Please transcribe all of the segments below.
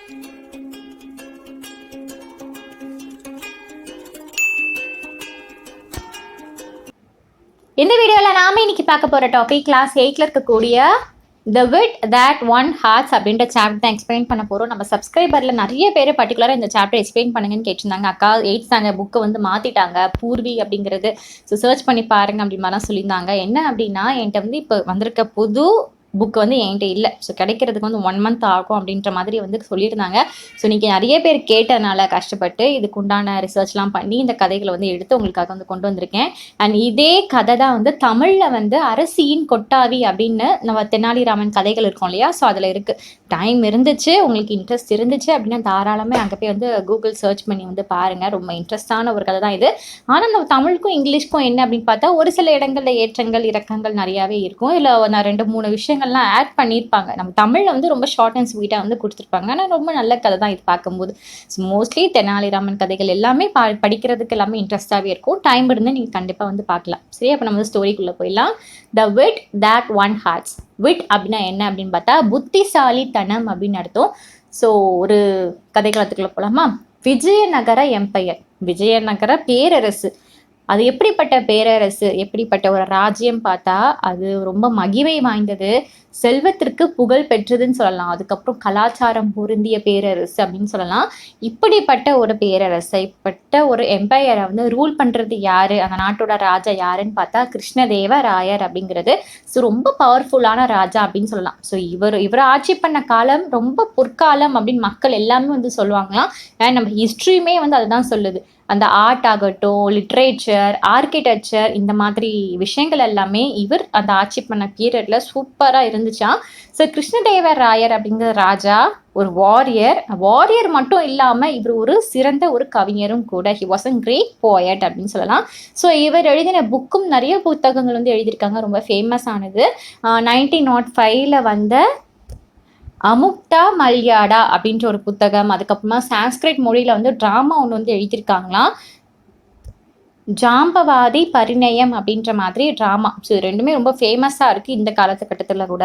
இந்த வீடியோவில் நாம இன்னைக்கு பார்க்க போகிற டாபிக் கிளாஸ் 8ல் இருக்கக்கூடிய த விட் தட் ஒன் ஹார்ட்ஸ் அப்படின்ற சாப்டர் தான் எக்ஸ்பிளைன் பண்ண போகிறோம். நம்ம சப்ஸ்கிரைபரில் நிறைய பேர் பர்டிகுலராக இந்த சாப்டர் எக்ஸ்பிளைன் பண்ணுங்கன்னு கேட்டிருந்தாங்க. அக்கா 8th ஸ்டாண்டர்ட் புக்கை வந்து மாற்றிட்டாங்க பூர்வி அப்படிங்கிறது, ஸோ சர்ச் பண்ணி பாருங்க அப்படி மாதிரிலாம் சொல்லியிருந்தாங்க. என்ன அப்படின்னா என்கிட்ட வந்து இப்போ வந்திருக்க புது புக் வந்து என்கிட்ட இல்லை, ஸோ கிடைக்கிறதுக்கு வந்து 1 month ஆகும் அப்படின்ற மாதிரி வந்து சொல்லியிருந்தாங்க. ஸோ நீங்கள் நிறைய பேர் கேட்டதுனால கஷ்டப்பட்டு இதுக்கு உண்டான ரிசர்ச்லாம் பண்ணி இந்த கதைகளை வந்து எடுத்து உங்களுக்காக வந்து கொண்டு வந்திருக்கேன். அண்ட் இதே கதை தான் வந்து தமிழில் வந்து அரசியின் கொட்டாவி அப்படின்னு நம்ம தெனாலிராமன் கதைகள் இருக்கும் இல்லையா, ஸோ அதில் இருக்குது. டைம் இருந்துச்சு, உங்களுக்கு இன்ட்ரெஸ்ட் இருந்துச்சு அப்படின்னா தாராளமே அங்கே போய் வந்து கூகுள் சர்ச் பண்ணி வந்து பாருங்கள். ரொம்ப இன்ட்ரெஸ்டான ஒரு கதை தான் இது. ஆனால் நம்ம தமிழுக்கும் இங்கிலீஷ்க்கும் என்ன அப்படின்னு பார்த்தா ஒரு சில இடங்களில் ஏற்றங்கள் இறக்கங்கள் நிறையாவே இருக்கும். இல்லை நான் 2-3 விஷயங்கள்லாம் ஆட் பண்ணியிருப்பாங்க. நம்ம தமிழில் வந்து ரொம்ப ஷார்ட் அண்ட் ஸ்வீட்டாக வந்து கொடுத்துருப்பாங்க. ஆனால் ரொம்ப நல்ல கதை தான் இது பார்க்கும்போது. ஸோ மோஸ்ட்லி தெனாலிராமன் கதைகள் எல்லாமே படிக்கிறதுக்கு எல்லாமே இன்ட்ரெஸ்டாகவே இருக்கும். டைம் இருந்து நீங்கள் கண்டிப்பாக வந்து பார்க்கலாம். சரி, அப்போ நம்ம ஸ்டோரிக்குள்ளே போயிடலாம். த விட் தட் ஒன் ஹார்ட்ஸ். விட் அப்படின்னா என்ன அப்படின்னு பார்த்தா புத்திசாலித்தனம் அப்படின்னு அர்த்தம். ஸோ ஒரு கதைக்களத்துக்குள்ளே போகலாமா? விஜயநகர எம்பையர், விஜயநகர பேரரசு. அது எப்படிப்பட்ட பேரரசு, எப்படிப்பட்ட ஒரு ராஜ்யம் பார்த்தா அது ரொம்ப மகிமை வாய்ந்தது, செல்வத்திற்கு புகழ் பெற்றதுன்னு சொல்லலாம். அதுக்கப்புறம் கலாச்சாரம் பொருந்திய பேரரசு அப்படின்னு சொல்லலாம். இப்படிப்பட்ட ஒரு பேரரசை, இப்பட்ட ஒரு எம்பையரை வந்து ரூல் பண்ணுறது யார், அந்த நாட்டோட ராஜா யாருன்னு பார்த்தா கிருஷ்ணதேவராயர் அப்படிங்கிறது. ஸோ ரொம்ப பவர்ஃபுல்லான ராஜா அப்படின்னு சொல்லலாம். ஸோ இவர் ஆட்சி பண்ண காலம் ரொம்ப பொற்காலம் அப்படின்னு மக்கள் எல்லாமே வந்து சொல்லுவாங்களாம். ஏன்னா நம்ம ஹிஸ்ட்ரியுமே வந்து அதுதான் சொல்லுது. அந்த ஆர்ட் ஆகட்டும், லிட்ரேச்சர், ஆர்கிடெக்சர், இந்த மாதிரி விஷயங்கள் எல்லாமே இவர் அந்த ஆட்சி பண்ண பீரியடில் சூப்பராக இருந்துச்சான். ஸோ கிருஷ்ணதேவராயர் அப்படிங்கிற ராஜா ஒரு வாரியர் மட்டும் இல்லாமல் இவர் ஒரு சிறந்த ஒரு கவிஞரும் கூட. He was a great poet அப்படின்னு சொல்லலாம். ஸோ இவர் எழுதின புக்கும் நிறைய புத்தகங்கள் வந்து எழுதியிருக்காங்க. ரொம்ப ஃபேமஸ் ஆனது 1905 வந்த அமுக்தா மல்யாடா அப்படின்ற ஒரு புத்தகம். அதுக்கப்புறமா சான்ஸ்கிரிட் மொழியில் வந்து ட்ராமா ஒன்று வந்து எழுதியிருக்காங்களாம், ஜாம்பவாதி பரிணயம் அப்படின்ற மாதிரி ட்ராமா. ஸோ இது ரெண்டுமே ரொம்ப ஃபேமஸாக இருக்குது இந்த காலத்துக்கட்டத்தில் கூட.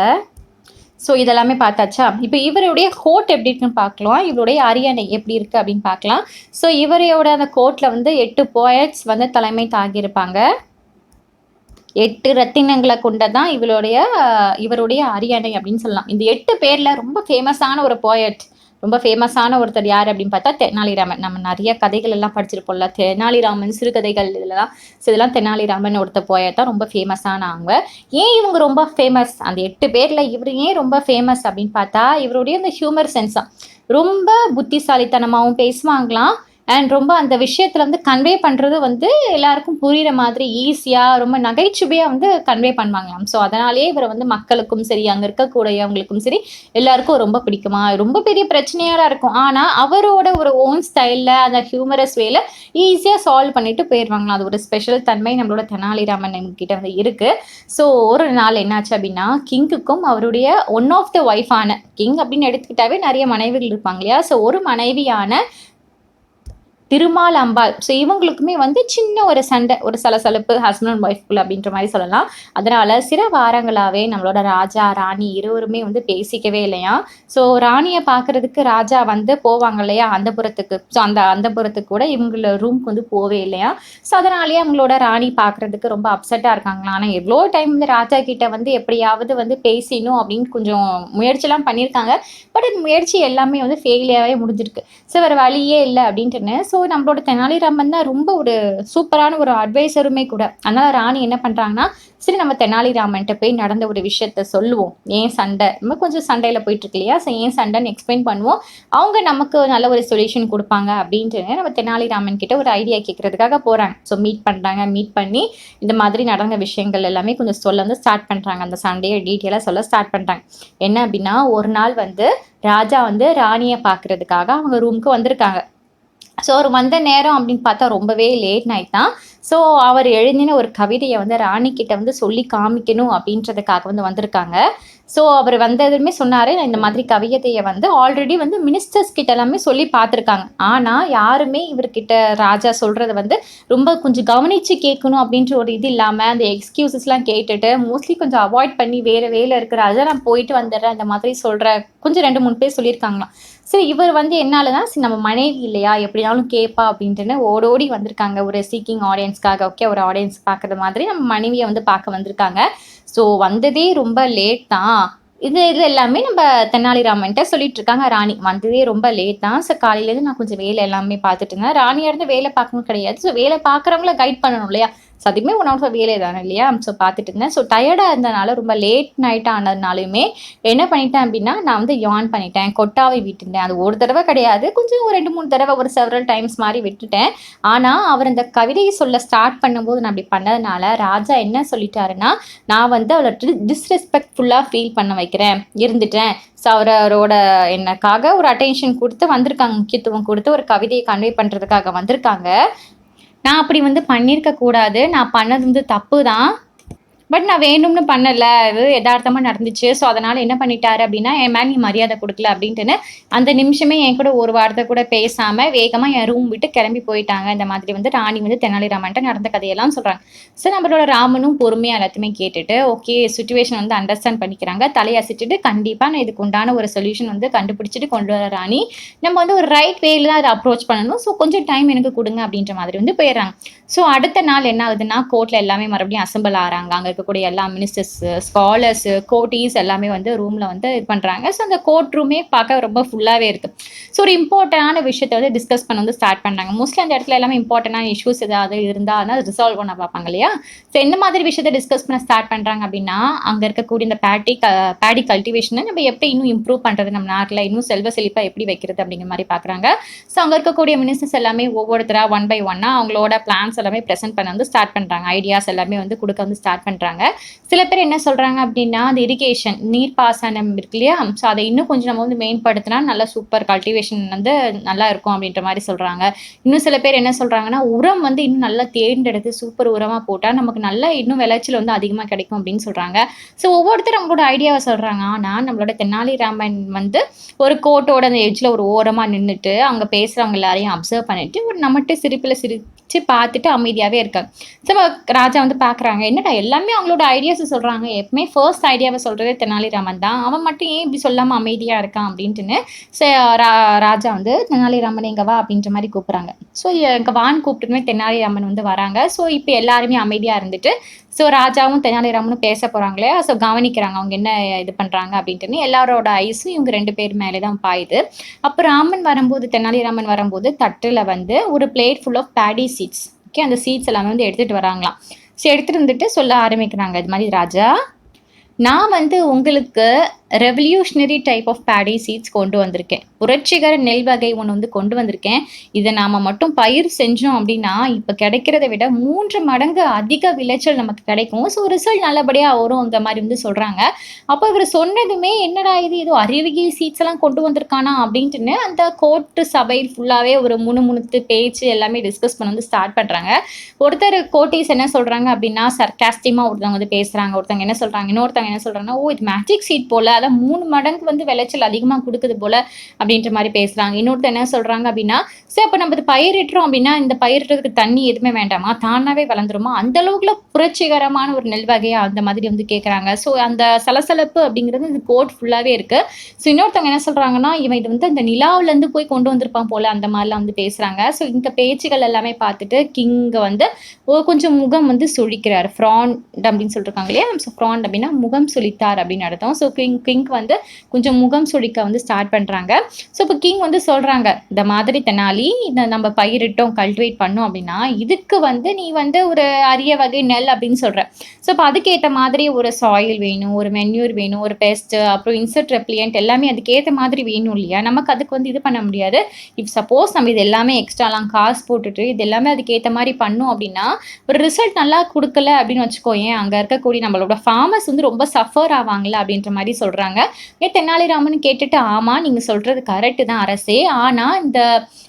ஸோ இதெல்லாமே பார்த்தாச்சா? இப்போ இவருடைய கோட் எப்படி இருக்குன்னு பார்க்கலாம், இவருடைய அரியணை எப்படி இருக்குது அப்படின்னு பார்க்கலாம். ஸோ இவரையோட அந்த கோட்டில் வந்து 8 போயட்ஸ் வந்து தலைமை தாங்கியிருப்பாங்க. 8 ரத்தினங்களை கொண்டதான் இவருடைய அரியணை அப்படின்னு சொல்லலாம். இந்த 8 பேரில் ரொம்ப ஃபேமஸான ஒரு போயட், ரொம்ப ஃபேமஸான ஒருத்தர் யார் அப்படின்னு பார்த்தா தெனாலிராமன். நம்ம நிறைய கதைகள் எல்லாம் படிச்சிருப்போம்ல, தெனாலிராமன் சிறுகதைகள் இதெல்லாம். ஸோ இதெல்லாம் தெனாலிராமன் ஒருத்தர் போயட் தான் ரொம்ப ஃபேமஸான அவங்க. ஏன் இவங்க ரொம்ப ஃபேமஸ், அந்த 8 பேரில் இவர் ஏன் ரொம்ப ஃபேமஸ் அப்படின்னு பார்த்தா இவருடைய அந்த ஹியூமர் சென்ஸாக ரொம்ப புத்திசாலித்தனமாகவும் பேசுவாங்களாம். அண்ட் ரொம்ப அந்த விஷயத்தில் வந்து கன்வே பண்ணுறது வந்து எல்லாருக்கும் புரிகிற மாதிரி ஈஸியாக ரொம்ப நகைச்சுவையாக வந்து கன்வே பண்ணுவாங்களாம். ஸோ அதனாலேயே இவரை வந்து மக்களுக்கும் சரி அங்கே இருக்கக்கூடியவங்களுக்கும் சரி எல்லாருக்கும் ரொம்ப பிடிக்குமா. ரொம்ப பெரிய பிரச்சனையாக இருக்கும், ஆனால் அவரோட ஒரு ஓன் ஸ்டைலில் அந்த ஹியூமரஸ் வேல ஈஸியாக சால்வ் பண்ணிட்டு போயிடுவாங்களாம். அது ஒரு ஸ்பெஷல் தன்மை நம்மளோட தெனாலிராமன் கிட்ட வந்து இருக்குது. ஸோ ஒரு நாள் என்னாச்சு அப்படின்னா கிங்குக்கும் அவருடைய ஒன் ஆஃப் த ஒய்ஃபான, கிங் அப்படின்னு எடுத்துக்கிட்டாவே நிறைய மனைவிகள் இருப்பாங்க இல்லையா, ஸோ ஒரு மனைவியான திருமால் அம்பாள், ஸோ இவங்களுக்குமே வந்து சின்ன ஒரு சண்டை, ஒரு சலசலப்பு ஹஸ்பண்ட் அண்ட் ஒய்ஃப்குள்ள அப்படின்ற மாதிரி சொல்லலாம். அதனால் சில வாரங்களாகவே நம்மளோட ராஜா ராணி இருவருமே வந்து பேசிக்கவே இல்லையா. ஸோ ராணியை பார்க்குறதுக்கு ராஜா வந்து போவாங்க இல்லையா அந்தப்புறத்துக்கு, ஸோ அந்த அந்தப்புறத்துக்கு கூட இவங்கள ரூம்க்கு வந்து போவே இல்லையா. ஸோ அதனாலேயே அவங்களோட ராணி பார்க்குறதுக்கு ரொம்ப அப்செட்டாக இருக்காங்களா. ஆனால் எவ்வளோ டைம் வந்து ராஜா கிட்ட வந்து எப்படியாவது வந்து பேசணும் அப்படின்னு கொஞ்சம் முயற்சிலாம் பண்ணியிருக்காங்க. பட் இந்த முயற்சி எல்லாமே வந்து ஃபெயிலியாகவே முடிஞ்சிருக்கு. ஸோ வேறு வழியே இல்லை அப்படின்ட்டுன்னு. ஸோ நம்மளோட தெனாலிராமன் தான் ரொம்ப ஒரு சூப்பரான ஒரு அட்வைசருமே கூட. அதனால் ராணி என்ன பண்ணுறாங்கன்னா, சரி நம்ம தெனாலிராமன்கிட்ட போய் நடந்த ஒரு விஷயத்த சொல்லுவோம், ஏன் சண்டை, நம்ம கொஞ்சம் சண்டையில் போயிட்டுருக்கு இல்லையா, ஸோ ஏன் சண்டைன்னு எக்ஸ்பிளைன் பண்ணுவோம், அவங்க நமக்கு நல்ல ஒரு சொல்யூஷன் கொடுப்பாங்க அப்படின்ட்டு நம்ம தெனாலிராமன் கிட்ட ஒரு ஐடியா கேட்குறதுக்காக போகிறாங்க. ஸோ மீட் பண்ணுறாங்க. மீட் பண்ணி இந்த மாதிரி நடந்த விஷயங்கள் எல்லாமே கொஞ்சம் சொல்ல வந்து ஸ்டார்ட் பண்ணுறாங்க. அந்த சண்டையை டீட்டெயிலாக சொல்ல ஸ்டார்ட் பண்ணுறாங்க. என்ன அப்படின்னா ஒரு நாள் வந்து ராஜா வந்து ராணியை பார்க்குறதுக்காக அவங்க ரூமுக்கு வந்திருக்காங்க. ஸோ அவர் வந்த நேரம் அப்படின்னு பார்த்தா ரொம்பவே லேட் நைட் தான். ஸோ அவர் எழுதின ஒரு கவிதையை வந்து ராணிக்கிட்ட வந்து சொல்லி காமிக்கணும் அப்படின்றதுக்காக வந்து வந்திருக்காங்க. ஸோ அவர் வந்ததுமே சொன்னார், இந்த மாதிரி கவிதையை வந்து ஆல்ரெடி வந்து மினிஸ்டர்ஸ் கிட்ட எல்லாமே சொல்லி பார்த்துருக்காங்க. ஆனால் யாருமே இவர்கிட்ட ராஜா சொல்கிறத வந்து ரொம்ப கொஞ்சம் கவனித்து கேட்கணும் அப்படின்ற ஒரு இது இல்லாமல் அந்த எக்ஸ்கியூசஸ்லாம் கேட்டுட்டு மோஸ்ட்லி கொஞ்சம் அவாய்ட் பண்ணி வேறு வேலை இருக்கிற அதை நான் போயிட்டு வந்துடுறேன் அந்த மாதிரி சொல்கிற கொஞ்சம் 2-3 பேர் சொல்லியிருக்காங்களாம். சரி இவர் வந்து என்னாலதான் சரி நம்ம மனைவி இல்லையா எப்படினாலும் கேட்பா அப்படின்ட்டுன்னு ஓடோடி வந்திருக்காங்க ஒரு சீக்கிங் ஆடியன்ஸ்க்காக. ஓகே, ஒரு ஆடியன்ஸ் பார்க்குற மாதிரி நம்ம மனைவியை வந்து பார்க்க வந்திருக்காங்க. ஸோ வந்ததே ரொம்ப லேட் தான். இது எல்லாமே நம்ம தெனாலிராமன்ட்ட சொல்லிட்டு இருக்காங்க ராணி. வந்ததே ரொம்ப லேட் தான். ஸோ காலையிலேருந்து நான் கொஞ்சம் வேலை எல்லாமே பார்த்துட்டு இருந்தேன். ராணியாக இருந்து வேலை பார்க்கணும் கிடையாது. ஸோ வேலை பார்க்குறவங்கள கைட் பண்ணணும் இல்லையா? ஸோ அதுவுமே ஒன் ஆஃப் வேலை தானே இல்லையா? ஸோ பார்த்துட்டு இருந்தேன். ஸோ டயர்டாக இருந்தனால ரொம்ப லேட் நைட் ஆனதுனாலுமே என்ன பண்ணிட்டேன் அப்படின்னா நான் வந்து யான் பண்ணிட்டேன், கொட்டாவை விட்டுட்டேன். அது ஒரு தடவை கிடையாது, கொஞ்சம் ஒரு 2-3 தடவை ஒரு செவரல் டைம்ஸ் மாதிரி விட்டுட்டேன். ஆனால் அவர் அந்த கவிதையை சொல்ல ஸ்டார்ட் பண்ணும்போது நான் அப்படி பண்ணதுனால ராஜா என்ன சொல்லிட்டாருன்னா, நான் வந்து அவளை டிஸ்ரெஸ்பெக்ட்ஃபுல்லாக ஃபீல் பண்ண வைக்கிறேன் இருந்துட்டேன். ஸோ அவரோட எனக்காக ஒரு அட்டென்ஷன் கொடுத்து வந்திருக்காங்க, முக்கியத்துவம் கொடுத்து ஒரு கவிதையை கன்வே பண்ணுறதுக்காக வந்திருக்காங்க. நான் அப்படி வந்து பண்ணியிருக்க கூடாது. நான் பண்ணது வந்து தப்பு தான். பட் நான் வேணும்னு பண்ணலை, இது யதார்த்தமாக நடந்துச்சு. ஸோ அதனால் என்ன பண்ணிட்டாரு அப்படின்னா, என் மேலே நீ மரியாதை கொடுக்கல அப்படின்ட்டுன்னு அந்த நிமிஷமே என் கூட ஒரு வார்த்தை கூட பேசாமல் வேகமாக என் ரூம் விட்டு கிளம்பி போயிட்டாங்க. இந்த மாதிரி வந்து ராணி வந்து தெனாலிராமன்ட்ட நடந்த கதையெல்லாம் சொல்கிறாங்க. ஸோ நம்மளோட ராமனும் பொறுமையாக எல்லாத்தையுமே கேட்டுட்டு ஓகே சுச்சுவேஷன் வந்து அண்டர்ஸ்டாண்ட் பண்ணிக்கிறாங்க. தலையசிச்சுட்டு கண்டிப்பாக நான் இதுக்கு உண்டான ஒரு சொல்யூஷன் வந்து கண்டுபிடிச்சிட்டு கொண்டு வர ராணி, நம்ம வந்து ஒரு ரைட் வேல தான் அதை அப்ரோச் பண்ணணும். ஸோ கொஞ்சம் டைம் எனக்கு கொடுங்க அப்படின்ற மாதிரி வந்து போயிடுறாங்க. ஸோ அடுத்த நாள் என்ன ஆகுதுன்னா, கோர்ட்டில் எல்லாமே மறுபடியும் அசம்பிள் ஆகிறாங்க. அங்கே இருக்கக்கூடிய எல்லா மினிஸ்டர்ஸ், ஸ்காலர்ஸ், கோர்ட்டீஸ் எல்லாமே வந்து ரூமில் வந்து இது பண்ணுறாங்க. ஸோ அந்த கோர்ட் ரூமே பார்க்க ரொம்ப ஃபுல்லாகவே இருக்குது. ஸோ ஒரு இம்பார்ட்டண்டான விஷயத்தை வந்து டிஸ்கஸ் பண்ண வந்து ஸ்டார்ட் பண்ணாங்க. மோஸ்ட்லி அந்த இடத்துல எல்லாமே இம்பார்ட்டண்டான இஷ்யூஸ் ஏதாவது இருந்தால் அதை ரிசால்வ் பண்ண பார்ப்பாங்க இல்லையா? ஸோ எந்த மாதிரி விஷயத்தை டிஸ்கஸ் பண்ண ஸ்டார்ட் பண்ணுறாங்க அப்படின்னா, அங்கே இருக்கக்கூடிய இந்த பேடி கல்டிவேஷனை நம்ம எப்படி இன்னும் இம்ப்ரூவ் பண்ணுறது, நம்ம நாட்டில் இன்னும் செல்வ செழிப்பாக எப்படி வைக்கிறது அப்படிங்கிற மாதிரி பார்க்குறாங்க. ஸோ அங்கே இருக்கக்கூடிய மினிஸ்டர்ஸ் எல்லாமே ஒவ்வொருத்தராக 1 by 1 அவங்களோட பிளான்ஸ் எல்லாமே ப்ரெசென்ட் பண்ண வந்து ஸ்டார்ட் பண்ணுறாங்க. ஐடியாஸ் எல்லாமே வந்து கொடுக்க வந்து ஸ்டார்ட் பண்ணுறாங்க. சில பேர் என்ன சொல்கிறாங்க அப்படின்னா, அந்த இரிகேஷன் நீர்ப்பாசனம் இருக்கு இல்லையா? ஸோ அதை இன்னும் கொஞ்சம் நம்ம வந்து மேம்படுத்தினா நல்லா சூப்பர் கல்டிவேஷன் வந்து நல்லா இருக்கும் அப்படின்ற மாதிரி சொல்கிறாங்க. இன்னும் சில பேர் என்ன சொல்கிறாங்கன்னா, உரம் வந்து இன்னும் நல்லா தேர்ந்தெடுத்து சூப்பர் உரமாக போட்டால் நமக்கு நல்லா இன்னும் விளைச்சல் வந்து அதிகமாக கிடைக்கும் அப்படின்னு சொல்கிறாங்க. ஸோ ஒவ்வொருத்தரும் அவங்களோட ஐடியாவை சொல்கிறாங்க. ஆனால் நம்மளோட தெனாலிராமன் வந்து ஒரு கோட்டோட அந்த எட்ஜில் ஒரு ஓரமாக நின்றுட்டு அங்கே பேசுகிறவங்க எல்லாரையும் அப்சர்வ் பண்ணிட்டு ஒரு நம்மகிட்ட சிரிப்பில் சிரித்து பார்த்துட்டு அமைதியாகவே இருக்காங்க. ஸோ ராஜா வந்து பார்க்குறாங்க, என்னடா எல்லாமே அவங்களோட ஐடியாஸ் சொல்கிறாங்க, எப்பவுமே ஃபர்ஸ்ட் ஐடியாவை சொல்கிறதே தெனாலிராமன் தான், அவன் மட்டும் ஏன் இப்படி சொல்லாமல் அமைதியாக இருக்கான் அப்படின்ட்டுன்னு ராஜா வந்து தெனாலிராமன் எங்கே வா அப்படின்ற மாதிரி கூப்பிட்றாங்க. ஸோ எங்கள் வான்னு கூப்பிட்டுமே தெனாலிராமன் வந்து வராங்க. ஸோ இப்போ எல்லாருமே அமைதியாக இருந்துட்டு ஸோ ராஜாவும் தெனாலிராமனும் பேச போகிறாங்களே, ஸோ கவனிக்கிறாங்க அவங்க என்ன இது பண்ணுறாங்க அப்படின்ட்டுன்னு. எல்லாரோட ஐஸும் இவங்க 2 பேர் மேலே தான் பாயுது. அப்போ ராமன் வரும்போது, தெனாலிராமன் வரும்போது தட்டில் வந்து ஒரு plate full of paddy seeds, okay அந்த சீட்ஸ் எல்லாமே வந்து எடுத்துகிட்டு வராங்களாம். ஸோ எடுத்துகிட்டு வந்துட்டு சொல்ல ஆரம்பிக்கிறாங்க, இது மாதிரி ராஜா நான் வந்து உங்களுக்கு revolutionary type of paddy seeds கொண்டு வந்திருக்கேன், புரட்சிகர நெல் வகை ஒன்று வந்து கொண்டு வந்திருக்கேன். இதை நாம் மட்டும் பயிர் செஞ்சோம் அப்படின்னா இப்போ கிடைக்கிறத விட 3 மடங்கு அதிக விளைச்சல் நமக்கு கிடைக்கும். ஸோ ரிசல்ட் நல்லபடியாக வரும் அந்த மாதிரி வந்து சொல்கிறாங்க. அப்போ இவர் சொன்னதுமே என்னடா இது அறிவியல் சீட்ஸ் எல்லாம் கொண்டு வந்திருக்கானா அப்படின்ட்டுன்னு அந்த கோர்ட்டு சபையில் ஃபுல்லாகவே ஒரு முணுமுணுத்து பேச்சு எல்லாமே டிஸ்கஸ் பண்ண வந்து ஸ்டார்ட் பண்ணுறாங்க. ஒருத்தர் கோர்ட்டீஸ் என்ன சொல்கிறாங்க அப்படின்னா, சர்காஸ்டிமாக ஒருத்தவங்க வந்து பேசுகிறாங்க. ஒருத்தவங்க என்ன சொல்கிறாங்க, இன்னொருத்தவங்க என்ன சொல்கிறாங்கன்னா, ஓ இது மேஜிக் சீட் போல், அதான் 3 மடங்கு வந்து விளைச்சல் அதிகமாக கொடுக்குது போல் அப்படின்ற மாதிரி பேசுகிறாங்க. இன்னொருத்தர் என்ன சொல்கிறாங்க அப்படின்னா, சரி அப்போ நம்ம இது பயிரிட்டுறோம் அப்படின்னா இந்த பயிரிட்டுறதுக்கு தண்ணி எதுவுமே வேண்டாமா, தானாகவே வளர்ந்துருமா, அந்த அளவுக்குள்ள புரட்சிகரமான ஒரு நெல் வகையாக அந்த மாதிரி வந்து கேட்குறாங்க. ஸோ அந்த சலசலப்பு அப்படிங்கிறது இந்த கோட் ஃபுல்லாகவே இருக்குது. ஸோ இன்னொருத்தவங்க என்ன சொல்கிறாங்கன்னா, இவன் இது வந்து அந்த நிலாவிலேருந்து போய் கொண்டு வந்திருப்பான் போல் அந்த மாதிரிலாம் வந்து பேசுகிறாங்க. ஸோ இந்த பேச்சுகள் எல்லாமே பார்த்துட்டு கிங்க வந்து கொஞ்சம் முகம் வந்து சுழிக்கிறார். ஃப்ராண்ட் அப்படின்னு சொல்லியிருக்காங்க இல்லையா? ஸோ ஃப்ராண்ட் அப்படின்னா முகம் சுழித்தார் அப்படின்னு அர்த்தம். ஸோ கிங் வந்து கொஞ்சம் முகம் சுழிக்க வந்து ஸ்டார்ட் பண்ணுறாங்க. ஸோ இப்போ கிங் வந்து சொல்கிறாங்க, இந்த மாதிரி தெனாலி இதை நம்ம பயிரிட்டோம் கல்டிவேட் பண்ணோம் அப்படின்னா இதுக்கு வந்து நீ வந்து ஒரு அரிய வகை நெல் அப்படின்னு சொல்கிற. ஸோ இப்போ அதுக்கேற்ற மாதிரி ஒரு சாயில் வேணும், ஒரு மென்யூர் வேணும், ஒரு பெஸ்ட்டு, அப்புறம் இன்செக்ட் ரெப்லியன்ட் எல்லாமே அதுக்கேற்ற மாதிரி வேணும் இல்லையா? நமக்கு அதுக்கு வந்து இது பண்ண முடியாது. இஃப் சப்போஸ் நம்ம இது எல்லாமே எக்ஸ்ட்ராலாம் காசு போட்டுட்டு இது எல்லாமே அதுக்கேற்ற மாதிரி பண்ணோம் அப்படின்னா ஒரு ரிசல்ட் நல்லா கொடுக்கல அப்படின்னு வச்சுக்கோயேன், அங்கே இருக்கக்கூடிய நம்மளோட ஃபார்மர்ஸ் வந்து ரொம்ப சஃபர் ஆவாங்கல்ல அப்படின்ற மாதிரி சொல்கிறாங்க. சொல்றாங்க. தெனாலிராமன் கேட்டுட்டு, ஆமா நீங்க சொல்றது கரெக்ட் தான் அரசே. ஆனா இந்த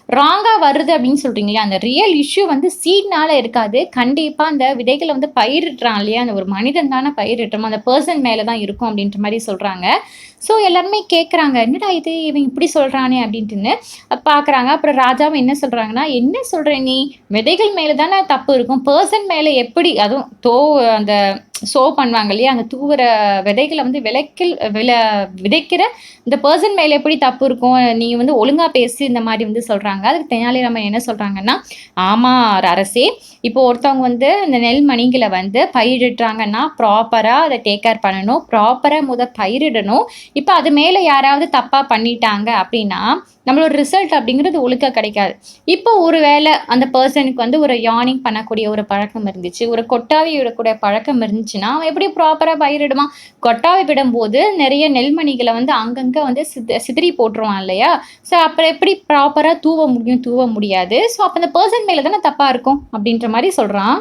ராங்கா வருது அப்படின்னு சொல்றீங்க இல்லையா, அந்த ரியல் இஷ்யூ வந்து சீட்னால இருக்காது. கண்டிப்பா அந்த விதைகள வந்து பயிரிடுறான் இல்லையா, அந்த ஒரு மனிதன் தானே பயிரிடுறோம், அந்த பெர்சன் மேல தான் இருக்கும் அப்படின்ற மாரி சொல்றாங்க. ஸோ எல்லாருமே கேட்குறாங்க, என்னடா இது இவன் இப்படி சொல்றானே அப்படின்ட்டுன்னு பார்க்குறாங்க. அப்புறம் ராஜாவும் என்ன சொல்றாங்கன்னா, என்ன சொல்ற நீ? விதைகள் மேல தானே தப்பு இருக்கும். பெர்சன் மேல எப்படி? அதுவும் அந்த பண்ணுவாங்க இல்லையா, அந்த தூவுற விதைகள வந்து விதைக்கிற இந்த பெர்சன் மேல எப்படி தப்பு இருக்கும்? நீ வந்து ஒழுங்கா பேசு இந்த மாரி வந்து சொல்றாங்க. அதுக்கு தெனாலிராமன் என்ன சொல்றாங்கன்னா, ஆமா அரசே, இப்போ ஒருத்தவங்க வந்து இந்த நெல் மணிகள வந்து பயிரிடுறாங்கன்னா, ப்ராப்பரா அத டேக் கேர் பண்ணணும். ப்ராப்பரா பயிரிடணும். இப்ப அது மேல யாராவது தப்பா பண்ணிட்டாங்க அப்படின்னா, நம்மளோட ரிசல்ட் அப்படிங்கிறது ஒழுங்கா கிடைக்காது. இப்போ ஒரு வேளை அந்த பெர்சனுக்கு வந்து ஒரு யார்னிங் பண்ணக்கூடிய ஒரு பழக்கம் இருந்துச்சு, ஒரு கொட்டாவி விடக்கூடிய பழக்கம் இருந்துச்சுன்னா, அவன் எப்படி ப்ராப்பரா பயிரிடுவான்? கொட்டாவி விடும்போது நிறைய நெல்மணிகள வந்து அங்கங்க வந்து சிதறி போட்டுருவான் இல்லையா? ஸோ அப்புறம் எப்படி ப்ராப்பரா தூவ முடியும்? தூவ முடியாது. ஸோ அப்ப அந்த பெர்சன் மேல தானே தப்பா இருக்கும் அப்படின்ற மாரி சொல்றான்.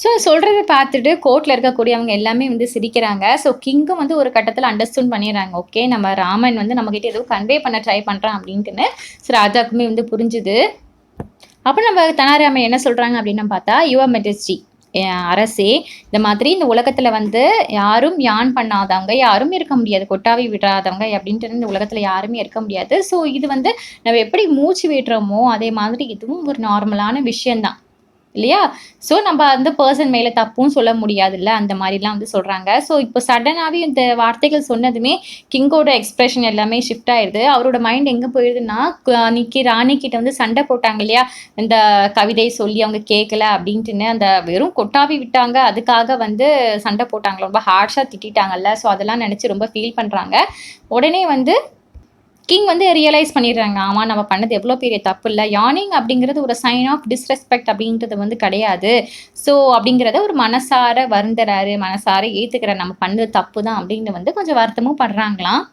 ஸோ சொல்றத பார்த்துட்டு கோர்ட்ல இருக்கக்கூடியவங்க எல்லாமே வந்து சிரிக்கிறாங்க. ஸோ கிங்கும் வந்து ஒரு கட்டத்தில அண்டர்ஸ்டாண்ட் பண்ணிடுறாங்க. ஓகே, நம்ம ராமன் வந்து நம்மகிட்ட ஏதோ கன்வே பண்ண ட்ரை பண்றான் அப்படின்ட்டுன்னு. ஸோ ராஜாவுக்குமே வந்து புரிஞ்சுது. அப்ப நம்ம தெனாலிராமன் என்ன சொல்றாங்க அப்படின்னு பார்த்தா, யுவர் மெஜஸ்டி அரசே, இந்த மாதிரி இந்த உலகத்துல வந்து யாரும் யான் பண்ணாதவங்க யாரும் இருக்க முடியாது. கொட்டாவி விடாதவங்க அப்படின்ட்டு இந்த உலகத்துல யாருமே இருக்க முடியாது. ஸோ இது வந்து நம்ம எப்படி மூச்சு விடுறோமோ, அதே மாதிரி இதுவும் ஒரு நார்மலான விஷயம் தான். இல்லையா? ஸோ நம்ம அந்த பெர்சன் மேல தப்பும் சொல்ல முடியாதுல்ல. அந்த மாரிலாம் வந்து சொல்றாங்க. ஸோ இப்போ சடனாவே இந்த வார்த்தைகள் சொன்னதுமே கிங்கோட எக்ஸ்பிரஷன் எல்லாமே ஷிஃப்ட் ஆயிருது. அவரோட மைண்ட் எங்க போயிருதுன்னா, அன்னைக்கு ராணி கிட்ட வந்து சண்டை போட்டாங்க இல்லையா? இந்த கவிதை சொல்லி அவங்க கேட்கல அப்படின்ட்டுன்னு, அந்த வெறும் கொட்டாவி விட்டாங்க. அதுக்காக வந்து சண்டை போட்டாங்க. ரொம்ப ஹார்ஷா திட்டிட்டாங்கல்ல. ஸோ அதெல்லாம் நினைச்சு ரொம்ப ஃபீல் பண்றாங்க. உடனே வந்து கிங் வந்து ரியலைஸ் பண்ணிடுறாங்க. ஆமா நம்ம பண்ணது எவ்வளோ பெரிய தப்பு இல்ல. யார்னிங் அப்படிங்கிறது ஒரு சைன் ஆஃப் டிஸ்ரெஸ்பெக்ட் அப்படின்றது வந்து கிடையாது. ஸோ அப்படிங்கிறத ஒரு மனசார வருந்துறாரு. மனசார ஏத்துக்கிறார். நம்ம பண்ணது தப்பு தான் அப்படின்னு வந்து கொஞ்சம் வருத்தமும் படுறாங்களாம்.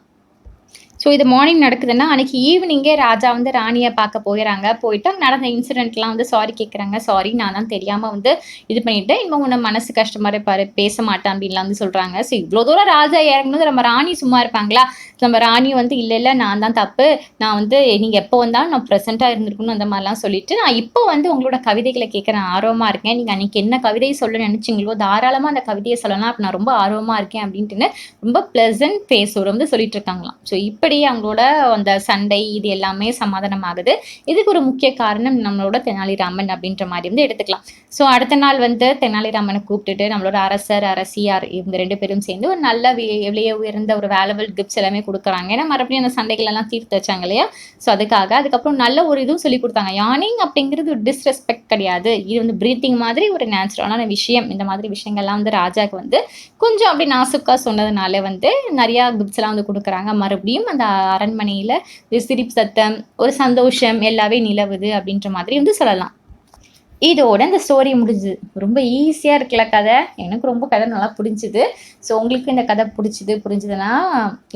ஸோ இது மார்னிங் நடக்குதுன்னா, அன்னைக்கு ஈவினிங்கே ராஜா வந்து ராணிய பார்க்க போயிறாங்க. போயிட்டு அங்க நடந்த இன்சிடென்ட்லாம் வந்து சாரி கேட்குறாங்க. சாரி நான் தான் தெரியாம வந்து இது பண்ணிட்டேன். இனிமே உன்ன மனசு கஷ்டமா இருப்பாரு. பேச மாட்டேன் அப்படின்லாம் வந்து சொல்றாங்க. ஸோ இவ்வளோ தூரம் ராஜா இறங்கும்போது நம்ம ராணி சும்மா இருப்பாங்களா? நம்ம ராணி வந்து இல்ல, இல்ல நான் தான் தப்பு. நான் வந்து நீங்க எப்போ வந்தாலும் நான் ப்ரெசென்ட்டா இருந்திருக்கணும் அந்த மாரிலாம் சொல்லிட்டு, நான் இப்போ வந்து உங்களோட கவிதைகள கேட்க நான் ஆர்வமா இருக்கேன். நீங்க அன்னைக்கு என்ன கவிதை சொல்ல நினைச்சீங்களோ, தாராளமா அந்த கவிதைய சொல்லலாம். அப்ப நான் ரொம்ப ஆர்வமா இருக்கேன் அப்படின்ட்டுன்னு ரொம்ப ப்ளசன்ட் ஃபேஸோட வந்து சொல்லிட்டு இருக்காங்களாம். ஸோ இப்படி அவங்களோட அந்த சண்டை இது எல்லாமே சமாதானம் ஆகுது. இதுக்கு ஒரு முக்கிய காரணம் நம்மளோட தெனாலிராமன் அப்படின்ற மாரி வந்து எடுத்துக்கலாம். ஸோ அடுத்த நாள் வந்து தெனாலிராமனை கூப்பிட்டுட்டு நம்மளோட அரசர், அரசியார் இவங்க 2 பேரும் சேர்ந்து ஒரு நல்ல விலை உயர்ந்த ஒரு வேல்யூபிள் கிஃப்ட்ஸ் எல்லாமே குடுக்குறாங்க. ஏன்னா மறுபடியும் அந்த சண்டைகள் எல்லாம் தீர்த்து வச்சாங்க இல்லையா? ஸோ அதுக்காக. அதுக்கப்புறம் நல்ல ஒரு இதுவும் சொல்லிக் குடுத்தாங்க. யார்னிங் அப்படிங்கிறது ஒரு டிஸ்ரெஸ்பெக்ட் கிடையாது. இது வந்து பிரீத்திங் மாதிரி ஒரு நேச்சுரலான விஷயம். இந்த மாதிரி விஷயங்கள்லாம் வந்து ராஜாக்கு வந்து கொஞ்சம் அப்படி நாசுக்கா சொன்னதுனால வந்து நிறையா கிஃப்ட்ஸ்லாம் வந்து குடுக்குறாங்க. மறுபடியும் அந்த அரண்மனையில சிரிப்பு சத்தம், ஒரு சந்தோஷம் எல்லாமே நிலவுது அப்படின்ற மாதிரி வந்து சொல்லலாம். இதோட இந்த ஸ்டோரி முடிஞ்சுது. ரொம்ப ஈஸியா இருக்குல்ல கதை. எனக்கு ரொம்ப கதை நல்லா புடிஞ்சுது. ஸோ உங்களுக்கு இந்த கதை புரிஞ்சுதுன்னா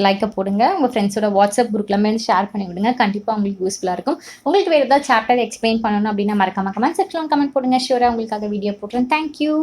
லைக்க போடுங்க. உங்க ஃப்ரெண்ட்ஸோட வாட்ஸ்அப் குரூப்லமே வந்து ஷேர் பண்ணி விடுங்க. கண்டிப்பா உங்களுக்கு யூஸ்ஃபுல்லா இருக்கும். உங்களுக்கு வேற ஏதாவது சாப்டர் எக்ஸ்பிளைன் பண்ணணும் அப்படின்னா மறக்காம கமெண்ட் செக்ஷன்ல கமெண்ட் போடுங்க. ஷூரா உங்களுக்காக வீடியோ போடுறேன். Thank you.